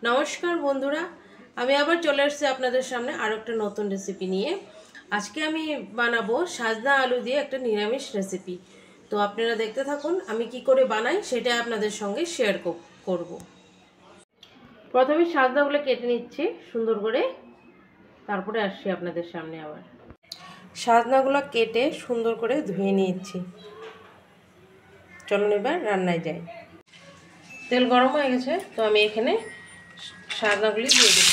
নমস্কার বন্ধুরা, আমি আবার চলে আসছি আপনাদের সামনে আরও একটা নতুন রেসিপি নিয়ে। আজকে আমি বানাবো সাজনা আলু দিয়ে একটা নিরামিষ রেসিপি। তো আপনারা দেখতে থাকুন আমি কি করে বানাই সেটা আপনাদের সঙ্গে শেয়ার করব। প্রথমে সাজনাগুলো কেটে নিচ্ছি সুন্দর করে, তারপরে আসছি আপনাদের সামনে আবার। সাজনাগুলো কেটে সুন্দর করে ধুয়ে নিয়েছি। চলুন এবার রান্নায় যাই। তেল গরম হয়ে গেছে, তো আমি এখানে সাজনাগুলি দিয়ে দেব।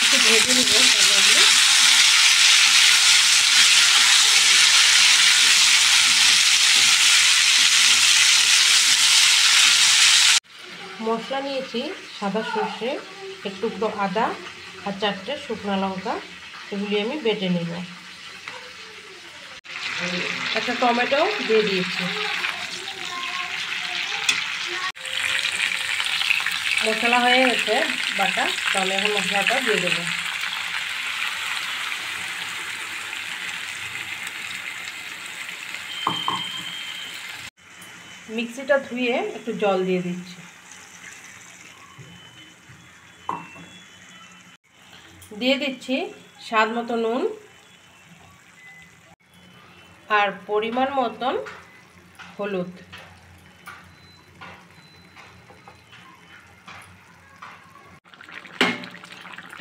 একটু ভেজে নেব সাজনাগুলি। মশলা নিয়েছি সাদা সর্ষে, একটু টুকরো আদা আর 4টে শুকনো লঙ্কা, এগুলি আমি বেটে নেব। একটা টমেটো দিয়ে দিয়েছি। মশলা হয়ে গেছে বাটা, তো আমি এখন মশলাটা দিয়ে দেবো। মিক্সিটা ধুয়ে একটু জল দিয়ে দিচ্ছি। দিয়ে দিচ্ছি স্বাদ মতো নুন আর পরিমাণ মতন হলুদ।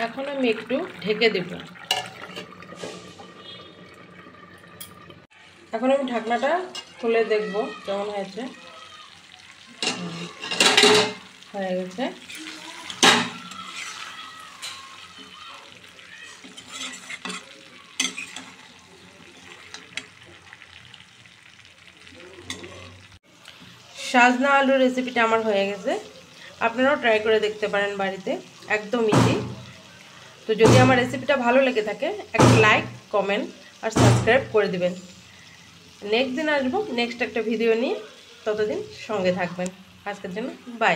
এখন আমি একটু ঢেকে দেব। এখন আমি ঢাকনাটা খুলে দেখব কেমন হয়েছে। হয়ে গেছে। সাজনা আলুর রেসিপিটা আমার হয়ে গেছে। আপনারাও ট্রাই করে দেখতে পারেন বাড়িতে, একদম ইজি। তো যদি আমার রেসিপিটা ভালো লেগে থাকে একটা লাইক, কমেন্ট আর সাবস্ক্রাইব করে দেবেন। নেক্সট দিন আসবো নেক্সট একটা ভিডিও নিয়ে, ততদিন সঙ্গে থাকবেন। আজকের জন্য বাই।